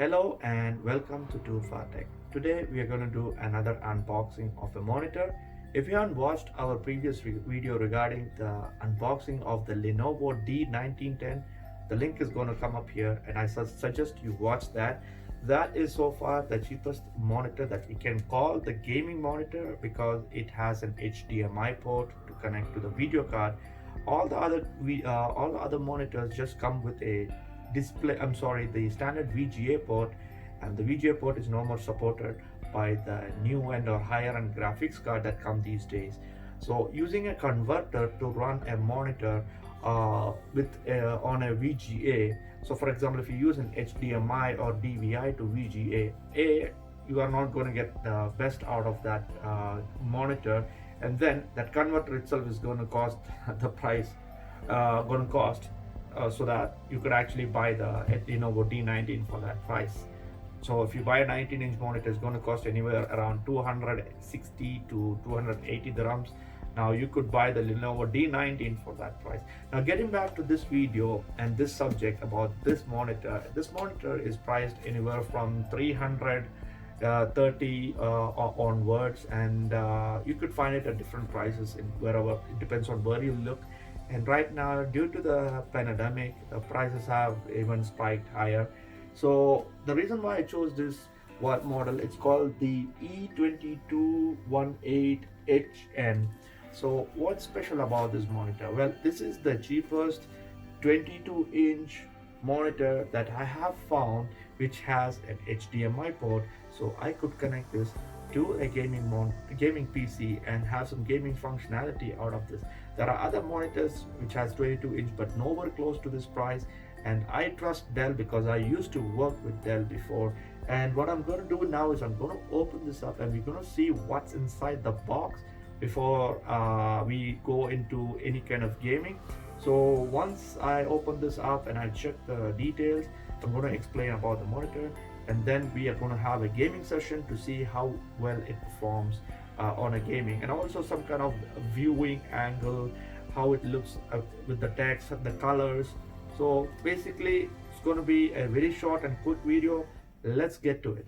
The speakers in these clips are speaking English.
Hello and welcome to Do Tech. Today we are going to do another unboxing of a monitor. If you haven't watched our previous video regarding the unboxing of the Lenovo D1910, the link is going to come up here and I suggest you watch that. That is so far the cheapest monitor that we can call the gaming monitor because it has an HDMI port to connect to the video card. All the other monitors just come with a the standard VGA port, and the VGA port is no more supported by the new end or higher end graphics card that come these days. So using a converter to run a monitor on a VGA, so for example if you use an HDMI or DVI to VGA, you are not going to get the best out of that monitor, and then that converter itself is going to cost the price going to cost so that you could actually buy the Lenovo D19 for that price. So if you buy a 19-inch monitor, it's going to cost anywhere around 260 to 280 dirhams. Now you could buy the Lenovo D19 for that price. Now getting back to this video and this subject about this monitor is priced anywhere from 330 onwards, and you could find it at different prices in wherever, it depends on where you look. And right now, due to the pandemic, the prices have even spiked higher. So the reason why I chose this model, it's called the E2218HN. So what's special about this monitor? Well, this is the cheapest 22-inch monitor that I have found which has an HDMI port, so I could connect this to a gaming PC and have some gaming functionality out of this. There are other monitors which has 22-inch but nowhere close to this price, and I trust Dell because I used to work with Dell before. And what I'm going to do now is I'm going to open this up and we're going to see what's inside the box before we go into any kind of gaming. So once I open this up and I check the details, I'm going to explain about the monitor, and then we are going to have a gaming session to see how well it performs on a gaming, and also some kind of viewing angle, how it looks with the text, the colors. So basically it's going to be a very short and quick video. Let's get to it.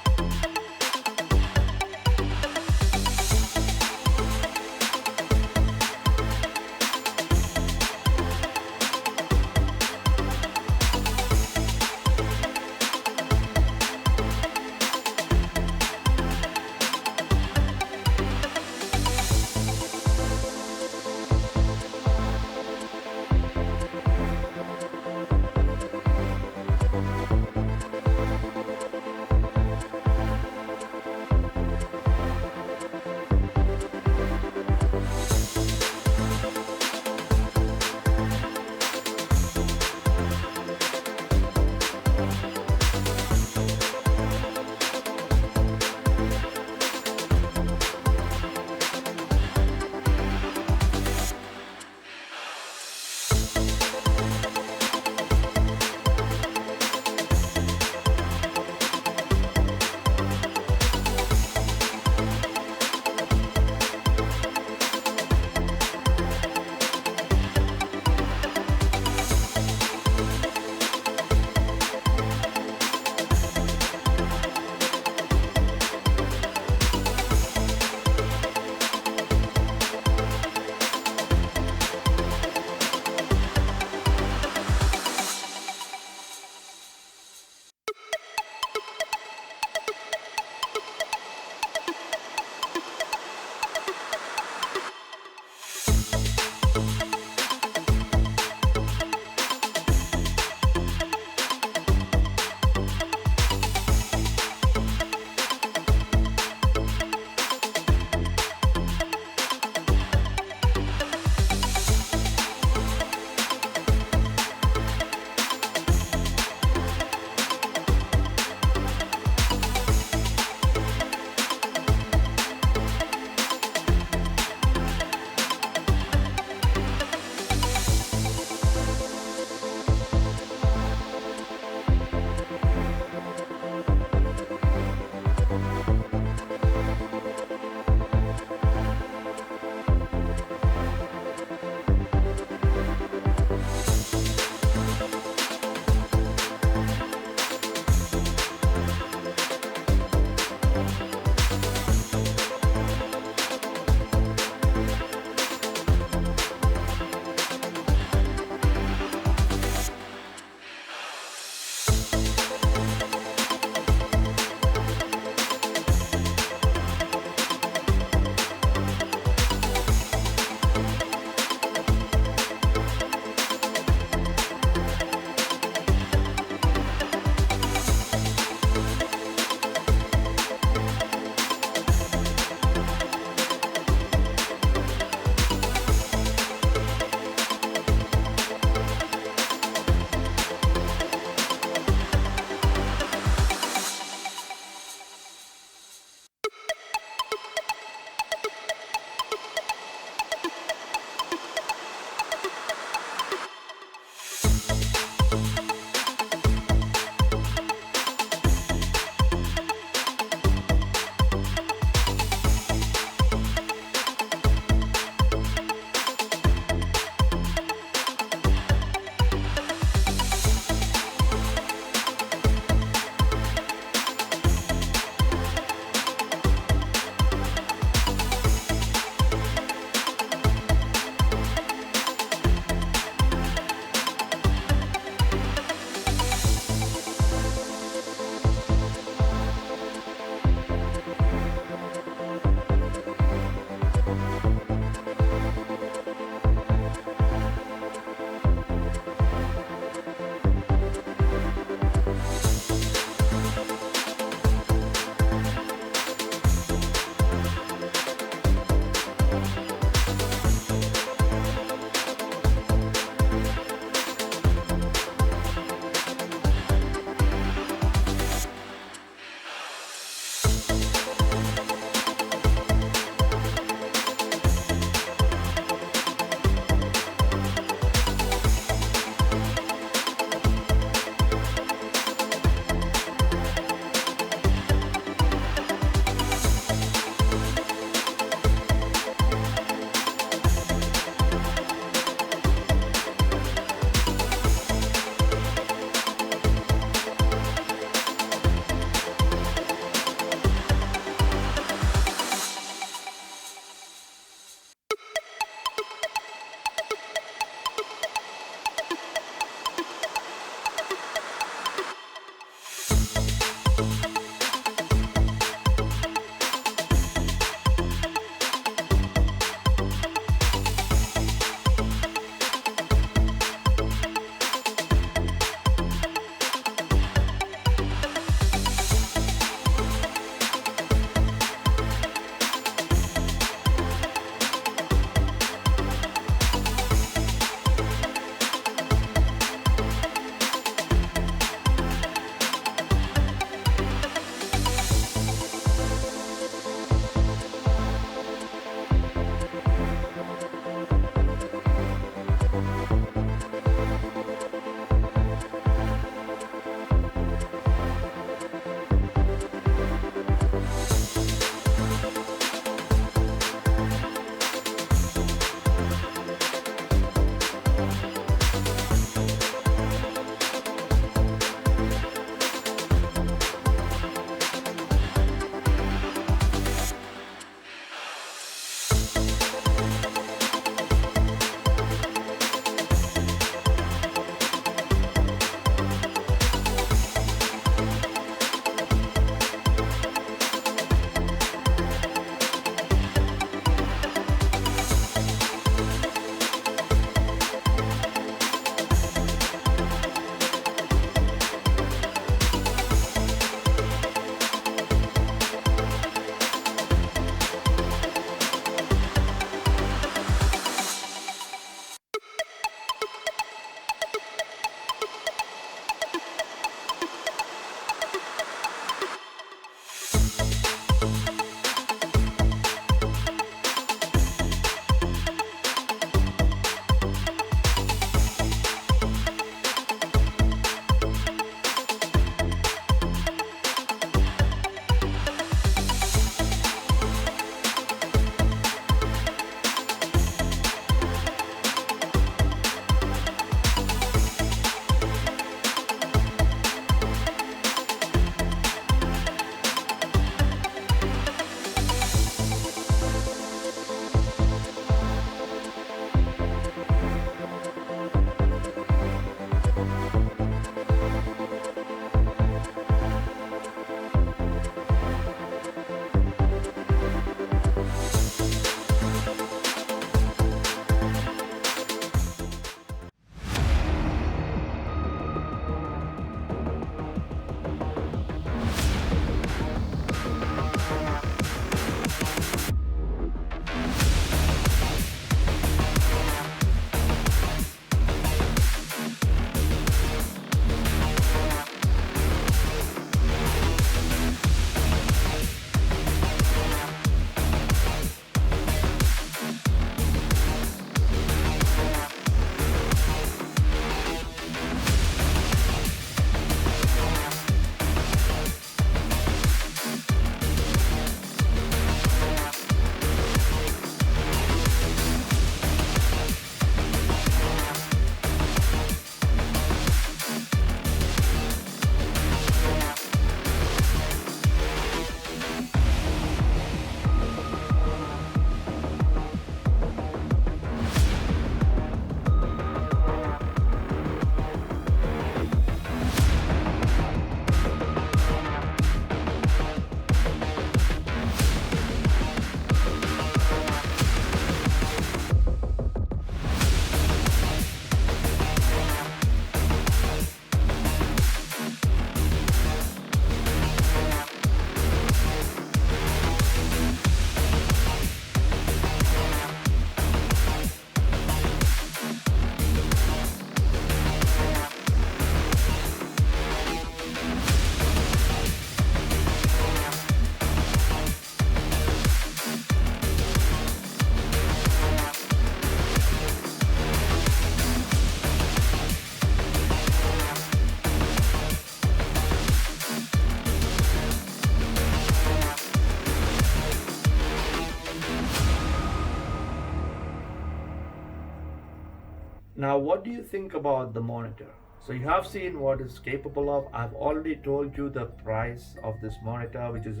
Now, what do you think about the monitor? So you have seen what it's capable of. I've already told you the price of this monitor, which is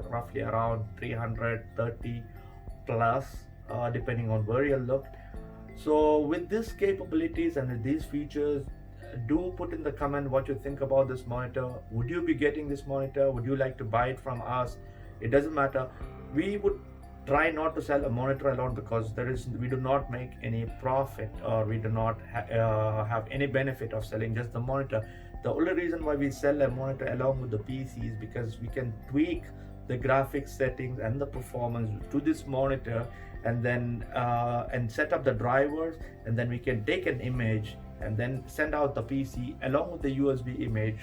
roughly around 330 plus, depending on where you look. So with these capabilities and with these features, do put in the comment what you think about this monitor. Would you be getting this monitor? Would you like to buy it from us? It doesn't matter. We would try not to sell a monitor alone, because we do not make any profit, or we do not have any benefit of selling just the monitor. The only reason why we sell a monitor along with the PC is because we can tweak the graphics settings and the performance to this monitor, and then and set up the drivers, and then we can take an image and then send out the PC along with the USB image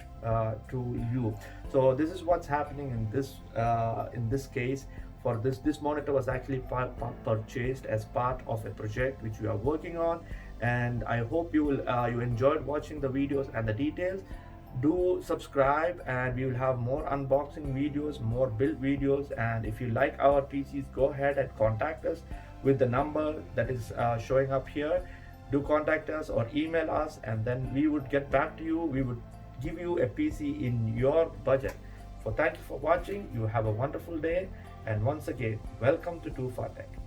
to you. So this is what's happening in this case. For this monitor was actually purchased as part of a project which we are working on, and I hope you enjoyed watching the videos and the details. Do subscribe, and we will have more unboxing videos, more build videos. And if you like our PCs, go ahead and contact us with the number that is showing up here. Do contact us or email us, and then we would get back to you. We would give you a PC in your budget. So thank you for watching. You have a wonderful day, and once again, welcome to Do For Tech.